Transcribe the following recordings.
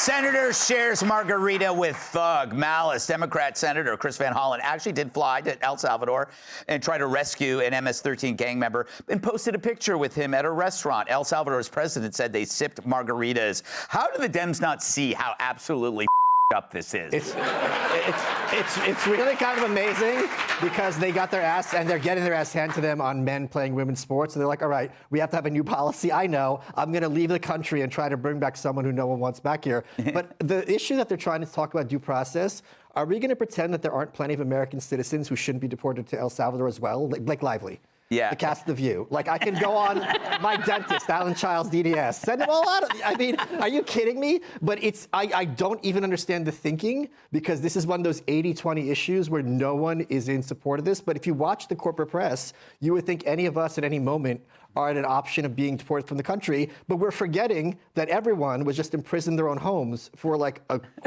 Senator shares margarita with thug. Malice. Democrat Senator Chris Van Hollen actually did fly to El Salvador and try to rescue an MS-13 gang member and posted a picture with him at a restaurant. El Salvador's president said they sipped margaritas. How do the Dems not see how absolutely up this is? It's really kind of amazing because they got their ass, and they're getting their ass handed to them on men playing women's sports. And they're like, all right, we have to have a new policy. I know. I'm going to leave the country and try to bring back someone who no one wants back here. But the issue that they're trying to talk about due process, are we going to pretend that there aren't plenty of American citizens who shouldn't be deported to El Salvador as well? Like Blake Lively. Yeah. The cast The View. Like, I can go on my dentist, Alan Childs, DDS. Send them all out. I mean, are you kidding me? But I don't even understand the thinking, because this is one of those 80-20 issues where no one is in support of this. But if you watch the corporate press, you would think any of us at any moment are at an option of being deported from the country. But we're forgetting that everyone was just imprisoned in their own homes for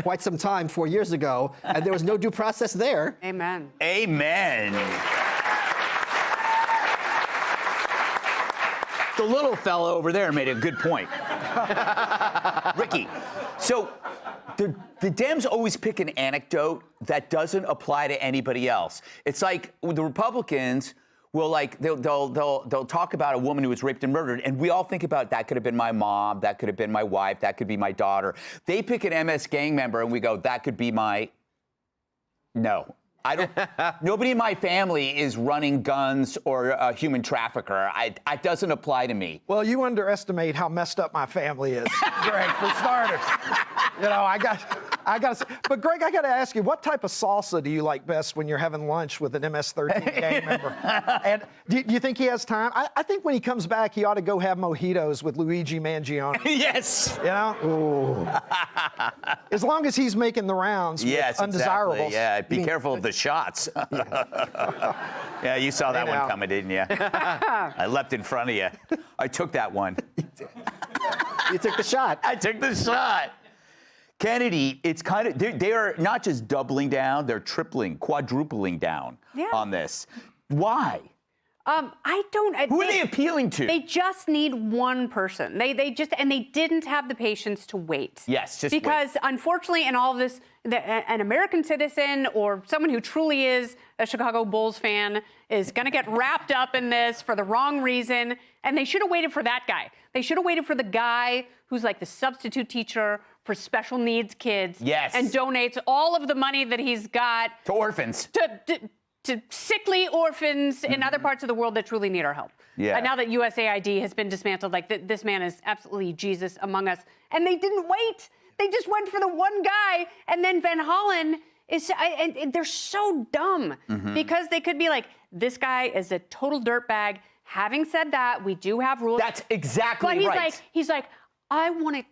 quite some time 4 years ago, and there was no due process there. Amen. Amen. The little fellow over there made a good point. Ricky, so the Dems always pick an anecdote that doesn't apply to anybody else. It's like the Republicans will they'll talk about a woman who was raped and murdered, and we all think about that could have been my mom, that could have been my wife, that could be my daughter. They pick an MS gang member and we go, that could be my... No. Nobody in my family is running guns or a human trafficker. It doesn't apply to me. Well, you underestimate how messed up my family is, Greg, for starters. You know, I got to. But Greg, I got to ask you, what type of salsa do you like best when you're having lunch with an MS-13 gang member? And do you think he has time? I think when he comes back, he ought to go have mojitos with Luigi Mangione. Yes. You know? Ooh. As long as he's making the rounds with undesirables. Exactly. Yeah, be careful of the shots. Yeah, you saw that one coming, didn't you? I leapt in front of you. I took that one. You took the shot. I took the shot. Kennedy, it's kind of, they are not just doubling down, they're tripling, quadrupling down on this. Why? I don't. Who are they appealing to? They just need one person. They didn't have the patience to wait. Yes, just because wait. Unfortunately, in all of this, an American citizen or someone who truly is a Chicago Bulls fan is going to get wrapped up in this for the wrong reason. And they should have waited for that guy. They should have waited for the guy who's like the substitute teacher for special needs kids. Yes. And donates all of the money that he's got to orphans. To sickly orphans in other parts of the world that truly need our help. Yeah. Now that USAID has been dismantled, this man is absolutely Jesus among us. And they didn't wait. They just went for the one guy. And then Van Hollen and they're so dumb because they could be like, this guy is a total dirtbag. Having said that, we do have rules. That's exactly but right. He's like, I want to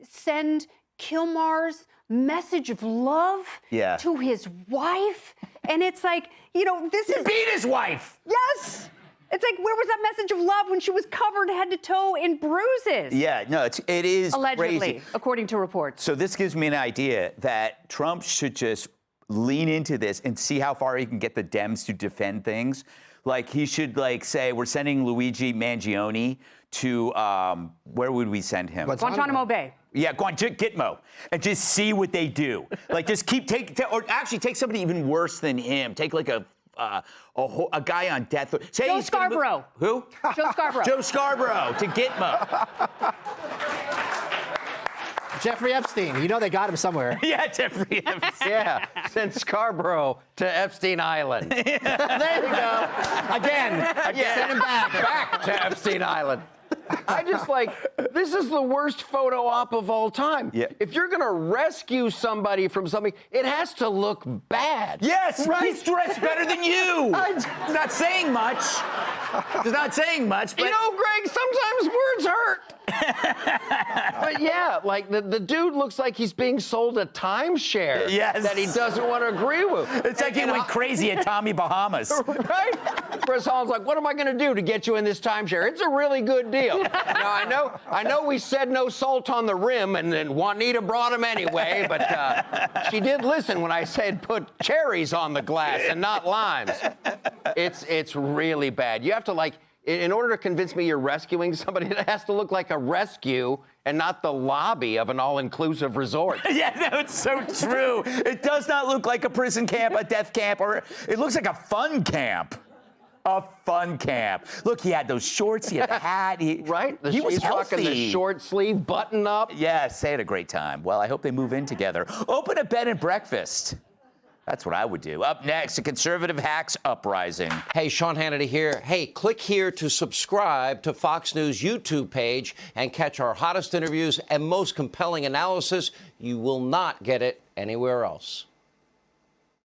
send Kilmar's message of love to his wife. And it's like, this is... beat his wife! Yes! It's like, where was that message of love when she was covered head to toe in bruises? Yeah, no, it is allegedly, crazy. According to reports. So this gives me an idea that Trump should just lean into this and see how far he can get the Dems to defend things. Like, he should, say, we're sending Luigi Mangione to, where would we send him? Guantanamo Bay. Yeah, Gitmo, and just see what they do. Like, just or actually take somebody even worse than him. Take a guy on death. Say Joe Scarborough. Who? Joe Scarborough. Joe Scarborough to Gitmo. Jeffrey Epstein. They got him somewhere. Yeah, Jeffrey Epstein. Yeah, send Scarborough to Epstein Island. There you go. Again. Send him back to Epstein Island. I just this is the worst photo op of all time. Yeah. If you're going to rescue somebody from something, it has to look bad. Yes, right? He's dressed better than you. He's not saying much. He's not saying much, but... Greg, sometimes words hurt. But yeah, the dude looks like he's being sold a timeshare that he doesn't want to agree with. It's like he went crazy at Tommy Bahamas. Right? Chris Holland's like, what am I going to do to get you in this timeshare? It's a really good deal. Now, I know we said no salt on the rim, and then Juanita brought him anyway, but she did listen when I said put cherries on the glass and not limes. It's really bad. You have to In order to convince me you're rescuing somebody, it has to look like a rescue and not the lobby of an all-inclusive resort. Yeah, no, it's so true. It does not look like a prison camp, a death camp, or it looks like a fun camp. A fun camp. Look, he had those shorts, he had the hat. Right? He was He's rocking the healthy. short sleeve button up. Yes, they had a great time. Well, I hope they move in together. Open a bed and breakfast. That's what I would do. Up next, a conservative hacks uprising. Hey, Sean Hannity here. Hey, click here to subscribe to Fox News YouTube page and catch our hottest interviews and most compelling analysis. You will not get it anywhere else.